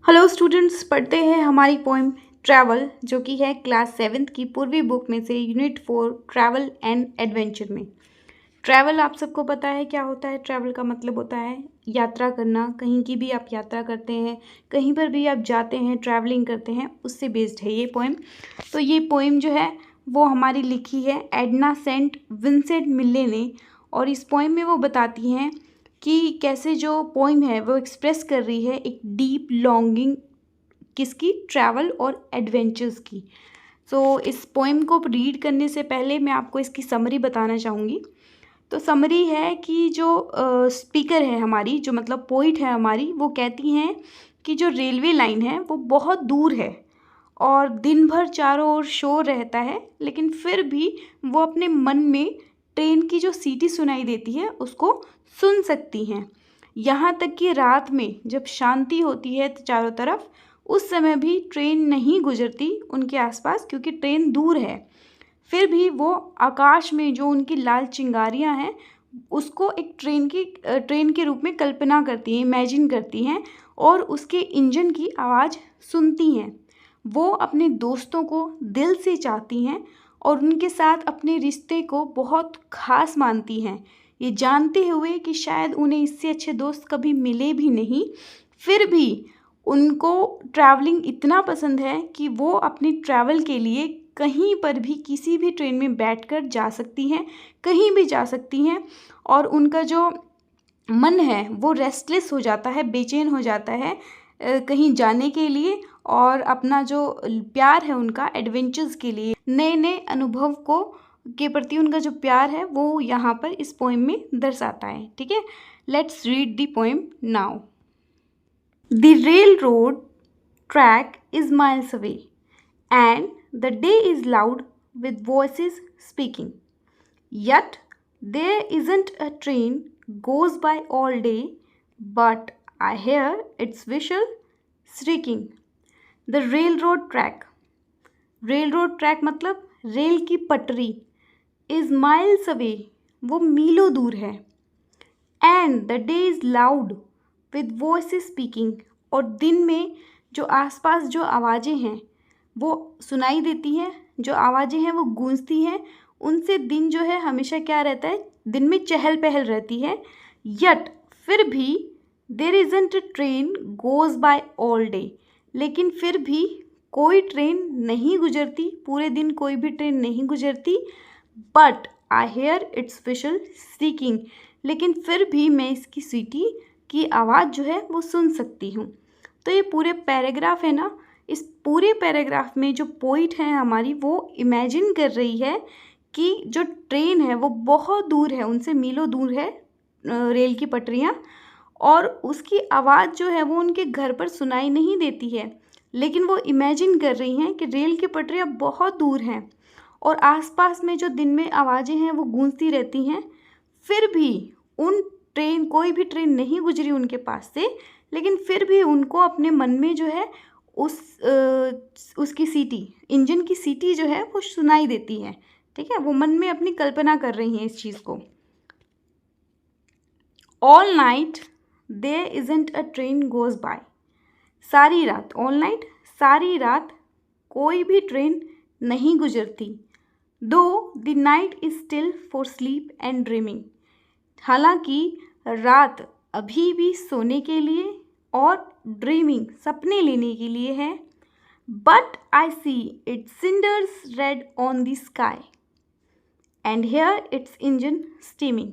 Hello students, पढ़ते हैं हमारी पोएम ट्रैवल, जो कि है क्लास 7th की पूर्वी बुक में से यूनिट 4 ट्रैवल एंड एडवेंचर में। ट्रैवल आप सबको पता है क्या होता है। ट्रैवल का मतलब होता है यात्रा करना। कहीं की भी आप यात्रा करते हैं, कहीं पर भी आप जाते हैं, ट्रैवलिंग करते हैं, उससे बेस्ड है ये पोएम। तो ये पोएम जो है वो हमारी लिखी है एडना सेंट विंसेंट मिले ने, और इस पोएम में वो बताती हैं कि कैसे जो पोइम है वो एक्सप्रेस कर रही है एक डीप लॉन्गिंग, किसकी, ट्रैवल और एडवेंचर्स की। सो इस पोइम को रीड करने से पहले मैं आपको इसकी समरी बताना चाहूँगी। तो समरी है कि जो स्पीकर है हमारी, जो मतलब पोइट है हमारी, वो कहती हैं कि जो रेलवे लाइन है वो बहुत दूर है और दिन भर चारों ओर शोर रहता है, लेकिन फिर भी वो अपने मन में ट्रेन की जो सीटी सुनाई देती है उसको सुन सकती हैं। यहाँ तक कि रात में जब शांति होती है तो चारों तरफ, उस समय भी ट्रेन नहीं गुजरती उनके आसपास, क्योंकि ट्रेन दूर है। फिर भी वो आकाश में जो उनकी लाल चिंगारियाँ हैं उसको एक ट्रेन के रूप में कल्पना करती हैं, इमेजिन करती हैं, और उसके इंजन की आवाज़ सुनती हैं। वो अपने दोस्तों को दिल से चाहती हैं और उनके साथ अपने रिश्ते को बहुत ख़ास मानती हैं, ये जानते हुए कि शायद उन्हें इससे अच्छे दोस्त कभी मिले भी नहीं। फिर भी उनको ट्रैवलिंग इतना पसंद है कि वो अपनी ट्रैवल के लिए कहीं पर भी किसी भी ट्रेन में बैठकर जा सकती हैं, कहीं भी जा सकती हैं, और उनका जो मन है वो रेस्टलेस हो जाता है, बेचैन हो जाता है कहीं जाने के लिए, और अपना जो प्यार है उनका एडवेंचर्स के लिए, नए नए अनुभव को के प्रति उनका जो प्यार है वो यहाँ पर इस पोएम में दर्शाता है। ठीक है, let's read the poem now. The rail road track is miles away and the day is loud with voices speaking. Yet there isn't a train goes by all day, but I hear its whistle shrieking. The railroad track. Railroad track मतलब rail की पटरी, is miles away, वो मीलों दूर है, and the day is loud with voices speaking, और दिन में जो आसपास जो आवाज़ें हैं वो सुनाई देती हैं, जो आवाज़ें हैं वो गूंजती हैं, उनसे दिन जो है हमेशा क्या रहता है, दिन में चहल पहल रहती है। यट फिर भी there isn't a train goes by all day, लेकिन फिर भी कोई ट्रेन नहीं गुजरती, पूरे दिन कोई भी ट्रेन नहीं गुजरती। But I hear its whistle speaking, लेकिन फिर भी मैं इसकी सीटी की आवाज़ जो है वो सुन सकती हूँ। तो ये पूरे पैराग्राफ है ना, इस पूरे पैराग्राफ में जो पोइट है हमारी वो इमेजिन कर रही है कि जो ट्रेन है वो बहुत दूर है, उनसे मीलों दूर है रेल की पटरियाँ, और उसकी आवाज़ जो है वो उनके घर पर सुनाई नहीं देती है, लेकिन वो इमेजिन कर रही हैं कि रेल की पटरियाँ बहुत दूर हैं और आसपास में जो दिन में आवाज़ें हैं वो गूंजती रहती हैं। फिर भी कोई भी ट्रेन नहीं गुजरी उनके पास से, लेकिन फिर भी उनको अपने मन में जो है उसकी सीटी, इंजन की सीटी जो है वो सुनाई देती है। ठीक है, वो मन में अपनी कल्पना कर रही हैं इस चीज़ को। All night there isn't a train goes by, सारी रात, ऑल नाइट सारी रात कोई भी ट्रेन नहीं गुजरती। दो the night is still for sleep and dreaming, हालांकि रात अभी भी सोने के लिए और ड्रीमिंग, सपने लेने के लिए है। But I see its cinders red on the sky and hear its engine steaming,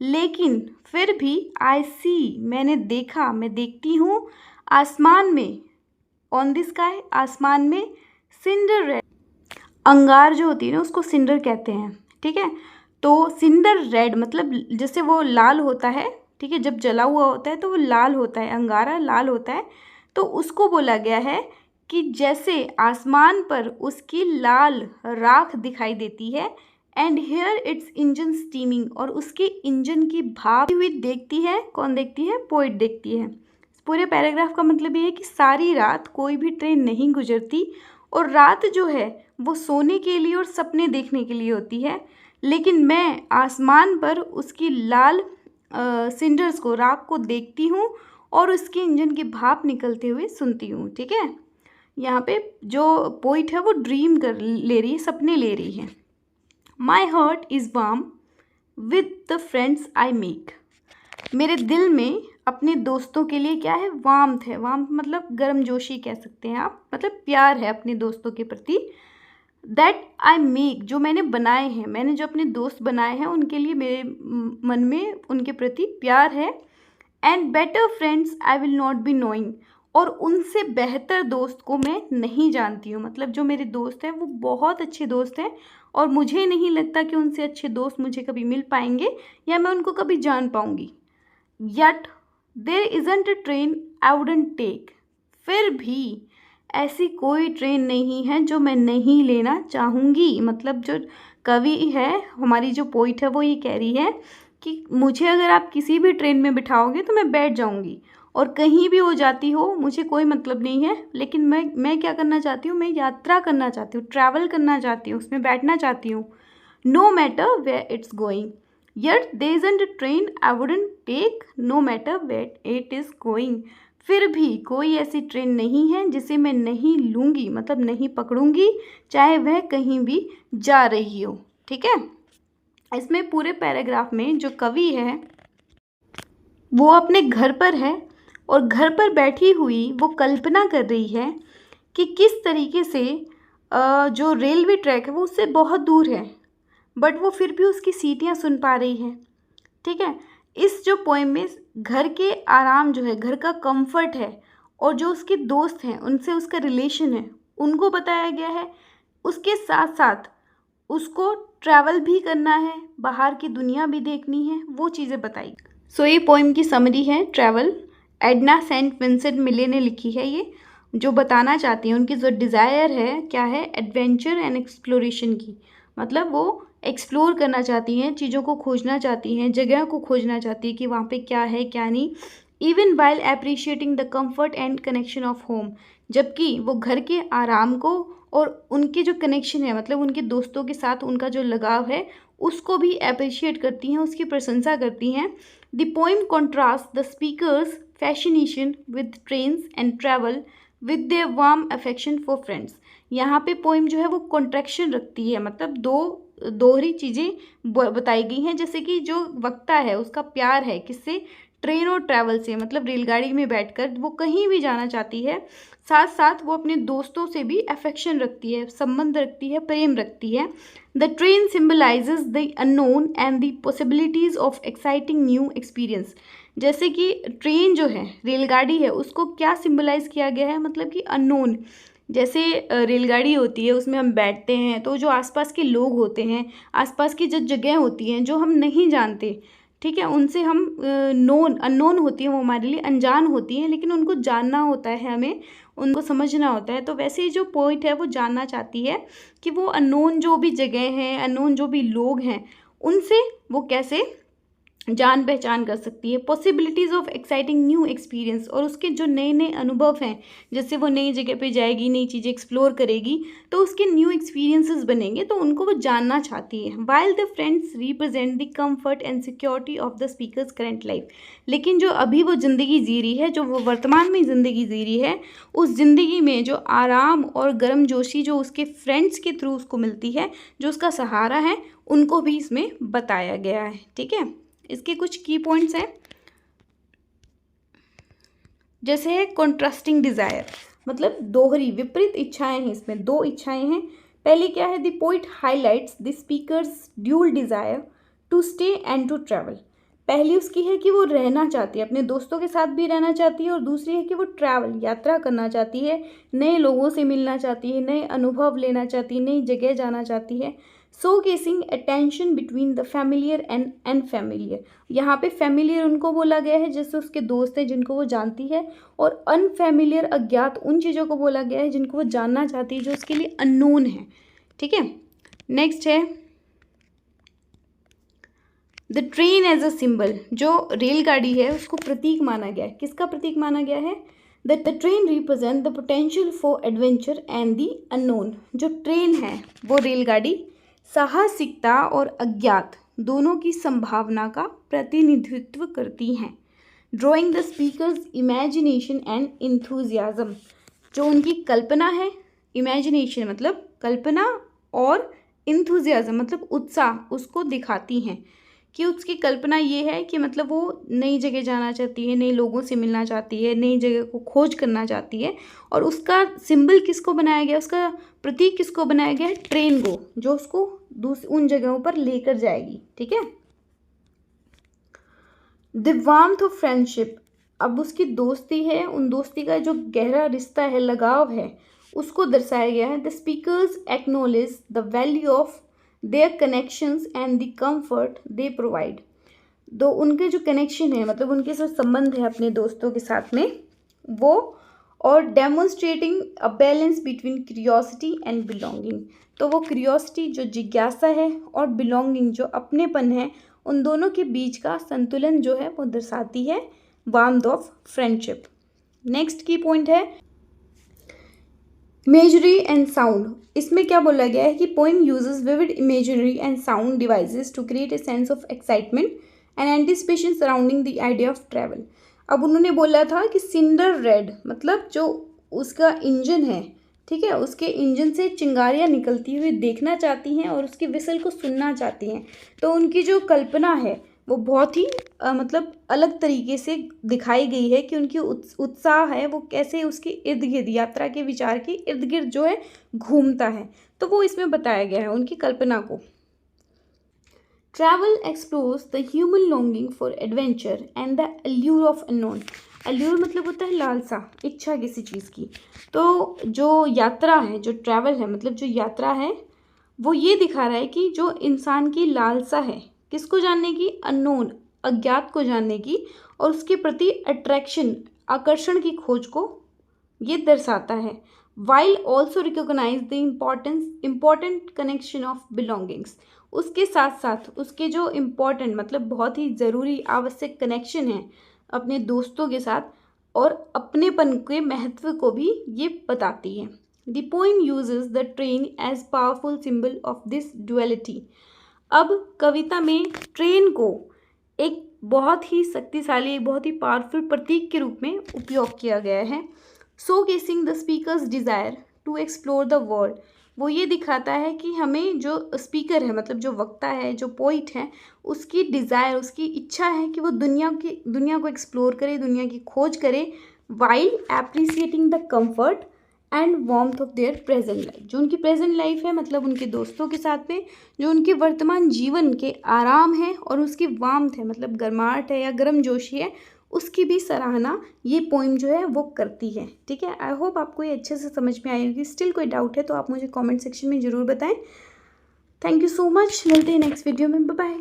लेकिन फिर भी आई सी, मैंने देखा, मैं देखती हूँ आसमान में, ऑन द स्काई आसमान में, सिंडर रेड, अंगार जो होती है ना उसको सिंडर कहते हैं। ठीक है, तो सिंडर रेड मतलब जैसे वो लाल होता है, ठीक है, जब जला हुआ होता है तो वो लाल होता है, अंगारा लाल होता है, तो उसको बोला गया है कि जैसे आसमान पर उसकी लाल राख दिखाई देती है, and hear its engine steaming, और उसके इंजन की भाप हुई देखती है। कौन देखती है? पोइट देखती है। पूरे पैराग्राफ का मतलब ये है कि सारी रात कोई भी ट्रेन नहीं गुजरती, और रात जो है वो सोने के लिए और सपने देखने के लिए होती है, लेकिन मैं आसमान पर उसकी लाल सिंडर्स को, राख को देखती हूँ, और उसके इंजन की भाप निकलते हुए सुनती हूँ। ठीक है, यहाँ पे जो पोइट है वो ड्रीम कर ले रही है, सपने ले रही है। My heart is warm with the friends I make. मेरे दिल में अपने दोस्तों के लिए क्या है, वार्मथ है। वार्मथ मतलब गर्मजोशी कह सकते हैं आप, मतलब प्यार है अपने दोस्तों के प्रति। दैट आई मेक, जो मैंने बनाए हैं, मैंने जो अपने दोस्त बनाए हैं उनके लिए मेरे मन में उनके प्रति प्यार है। And better friends I will not be knowing, और उनसे बेहतर दोस्त को मैं नहीं जानती हूँ। मतलब जो मेरे दोस्त हैं वो बहुत अच्छे दोस्त हैं और मुझे नहीं लगता कि उनसे अच्छे दोस्त मुझे कभी मिल पाएंगे या मैं उनको कभी जान पाऊँगी। Yet there isn't a train I wouldn't take. फिर भी ऐसी कोई ट्रेन नहीं है जो मैं नहीं लेना चाहूँगी। मतलब जो कवि है, हमारी जो पोइट है, वो ये कह रही है कि मुझे अगर आप किसी भी ट्रेन में बिठाओगे तो मैं बैठ जाऊँगी, और कहीं भी वो जाती हो मुझे कोई मतलब नहीं है। लेकिन मैं क्या करना चाहती हूँ, मैं यात्रा करना चाहती हूँ, ट्रैवल करना चाहती हूँ, उसमें बैठना चाहती हूँ। No matter where it's going, Yet there isn't a train I wouldn't take no matter where it is going. फिर भी कोई ऐसी ट्रेन नहीं है जिसे मैं नहीं लूँगी, मतलब नहीं पकड़ूँगी, चाहे वह कहीं भी जा रही हो। ठीक है, इसमें पूरे पैराग्राफ में जो कवि है वो अपने घर पर है और घर पर बैठी हुई वो कल्पना कर रही है कि किस तरीके से जो रेलवे ट्रैक है वो उससे बहुत दूर है, बट वो फिर भी उसकी सीटियाँ सुन पा रही है। ठीक है, इस जो पोएम में घर के आराम जो है, घर का कंफर्ट है, और जो उसके दोस्त हैं उनसे उसका रिलेशन है, उनको बताया गया है। उसके साथ साथ उसको ट्रैवल भी करना है, बाहर की दुनिया भी देखनी है, वो चीज़ें बताई। सो ये पोएम की समरी है ट्रैवल। एडना सेंट विंसेंट मिले ने लिखी है। ये जो बताना चाहती हैं, उनकी जो डिज़ायर है क्या है, एडवेंचर एंड एक्सप्लोरेशन की। मतलब वो एक्सप्लोर करना चाहती हैं, चीज़ों को खोजना चाहती हैं, जगह को खोजना चाहती है कि वहाँ पे क्या है क्या नहीं। Even while appreciating the comfort and connection of home, जबकि वो घर के आराम को और उनके जो कनेक्शन है, मतलब उनके दोस्तों के साथ उनका जो लगाव है, उसको भी अप्रिशिएट करती हैं, उसकी प्रशंसा करती हैं। The poem contrast the speakers fascination with trains and travel with their warm affection for friends. यहाँ पे पोएम जो है वो कॉन्ट्रैक्शन रखती है, मतलब दोहरी चीज़ें बताई गई हैं। जैसे कि जो वक्ता है उसका प्यार है किससे, ट्रेन और ट्रैवल से, मतलब रेलगाड़ी में बैठकर वो कहीं भी जाना चाहती है। साथ साथ वो अपने दोस्तों से भी अफेक्शन रखती है, संबंध रखती है, प्रेम रखती है। The train symbolises the unknown and the possibilities of exciting new experience. जैसे कि ट्रेन जो है, रेलगाड़ी है, उसको क्या सिम्बलाइज किया गया है, मतलब कि अननोन। जैसे रेलगाड़ी होती है उसमें हम बैठते हैं तो जो आसपास के लोग होते हैं, आसपास की जो जगह होती हैं जो हम नहीं जानते, ठीक है, उनसे हम अननोन होती हैं, वो हमारे लिए अनजान होती हैं, लेकिन उनको जानना होता है, हमें उनको समझना होता है। तो वैसे ही जो पोइट है वो जानना चाहती है कि वो अननोन जो भी जगह हैं, अननोन जो भी लोग हैं, उनसे वो कैसे जान पहचान कर सकती है। Possibilities of exciting new experience, और उसके जो नए नए अनुभव हैं, जैसे वो नई जगह पे जाएगी, नई चीज़ें एक्सप्लोर करेगी, तो उसके न्यू एक्सपीरियंसेस बनेंगे, तो उनको वो जानना चाहती है। While the friends represent the comfort and security of the speakers current life. लेकिन जो अभी वो ज़िंदगी जी रही है, जो वो वर्तमान में ज़िंदगी जी रही है, उस ज़िंदगी में जो आराम और गर्मजोशी जो उसके फ्रेंड्स के थ्रू उसको मिलती है, जो उसका सहारा है, उनको भी इसमें बताया गया है। ठीक है, इसके कुछ की पॉइंट्स हैं, जैसे है कॉन्ट्रास्टिंग डिज़ायर, मतलब दोहरी विपरीत इच्छाएं हैं। इसमें दो इच्छाएं हैं। पहली क्या है, the poet highlights the speaker's dual desire to stay and to travel. पहली उसकी है कि वो रहना चाहती है, अपने दोस्तों के साथ भी रहना चाहती है, और दूसरी है कि वो ट्रैवल, यात्रा करना चाहती है, नए लोगों से मिलना चाहती है, नए अनुभव लेना चाहती है, नई जगह जाना चाहती है। Showcasing attention between the familiar and unfamiliar. यहाँ पे फैमिलियर उनको बोला गया है जैसे उसके दोस्त हैं जिनको वो जानती है, और अनफैमिलियर अज्ञात उन चीज़ों को बोला गया है जिनको वो जानना चाहती है, जो उसके लिए अननोन है। ठीक है, नेक्स्ट है the train as a symbol. जो रेलगाड़ी है उसको प्रतीक माना गया है। किसका प्रतीक माना गया है, the train represent the potential for adventure and the unknown. जो ट्रेन है वो रेलगाड़ी साहसिकता और अज्ञात दोनों की संभावना का प्रतिनिधित्व करती हैं। Drawing the speakers imagination and enthusiasm, जो उनकी कल्पना है, इमेजिनेशन मतलब कल्पना, और इंथुजियाज्म मतलब उत्साह, उसको दिखाती हैं कि उसकी कल्पना ये है कि मतलब वो नई जगह जाना चाहती है, नए लोगों से मिलना चाहती है, नई जगह को खोज करना चाहती है। और उसका सिंबल किसको बनाया गया, उसका प्रतीक किसको बनाया गया है, ट्रेन को, जो उसको उन जगहों पर लेकर जाएगी। ठीक है। द वार्मथ ऑफ फ्रेंडशिप, अब उसकी दोस्ती है, उन दोस्ती का जो गहरा रिश्ता है, लगाव है, उसको दर्शाया गया है। The speakers acknowledge the value of their connections and the comfort they provide, दो उनके जो कनेक्शन है, मतलब उनके जो संबंध है अपने दोस्तों के साथ में, वो, और demonstrating a balance between curiosity and belonging, तो वो क्यूरियोसिटी जो जिज्ञासा है और बिलोंगिंग जो अपनेपन है, उन दोनों के बीच का संतुलन जो है वो दर्शाती है warmth of friendship. Next key point है इमेजरी एंड साउंड। इसमें क्या बोला गया है कि poem uses vivid imagery and sound devices to create a sense of excitement and anticipation surrounding the idea of travel. अब उन्होंने बोला था कि सिंडर रेड मतलब जो उसका इंजन है, ठीक है, उसके इंजन से चिंगारियाँ निकलती हुई देखना चाहती हैं और उसकी विसल को सुनना चाहती हैं। तो उनकी जो कल्पना है वो बहुत ही मतलब अलग तरीके से दिखाई गई है कि उनकी उत्साह है वो कैसे उसके इर्द गिर्द, यात्रा के विचार के इर्द गिर्द जो है घूमता है, तो वो इसमें बताया गया है उनकी कल्पना को। Travel explores the human longing for adventure and the allure of unknown. Allure मतलब होता है लालसा, इच्छा किसी चीज़ की। तो जो यात्रा है, जो ट्रैवल है, मतलब जो यात्रा है, वो ये दिखा रहा है कि जो इंसान की लालसा है किसको जानने की, अननोन, अज्ञात को जानने की, और उसके प्रति अट्रैक्शन, आकर्षण की खोज को ये दर्शाता है। While also recognize the important connection of belongings, उसके साथ साथ उसके जो इम्पॉर्टेंट मतलब बहुत ही ज़रूरी आवश्यक कनेक्शन है अपने दोस्तों के साथ, और अपनेपन के महत्व को भी ये बताती है। The poem uses the train as powerful symbol of this duality. अब कविता में ट्रेन को एक बहुत ही शक्तिशाली, एक बहुत ही पावरफुल प्रतीक के रूप में उपयोग किया गया है। Showcasing the speaker's desire to explore the world, वो ये दिखाता है कि हमें जो स्पीकर है, मतलब जो वक्ता है, जो पोइट है, उसकी डिज़ायर, उसकी इच्छा है कि वो दुनिया को एक्सप्लोर करे, दुनिया की खोज करे, while appreciating the comfort and warmth of their present life. जो उनकी प्रेजेंट लाइफ है, मतलब उनके दोस्तों के साथ में जो उनके वर्तमान जीवन के आराम है, और उसकी वार्मथ है, मतलब गर्माहट है या गर्मजोशी है, उसकी भी सराहना ये पोइम जो है वो करती है। ठीक है। आई होप आपको ये अच्छे से समझ में आई होगी। स्टिल कोई डाउट है तो आप मुझे कमेंट सेक्शन में ज़रूर बताएं। Thank you so much. मिलते हैं नेक्स्ट वीडियो में। Bye bye.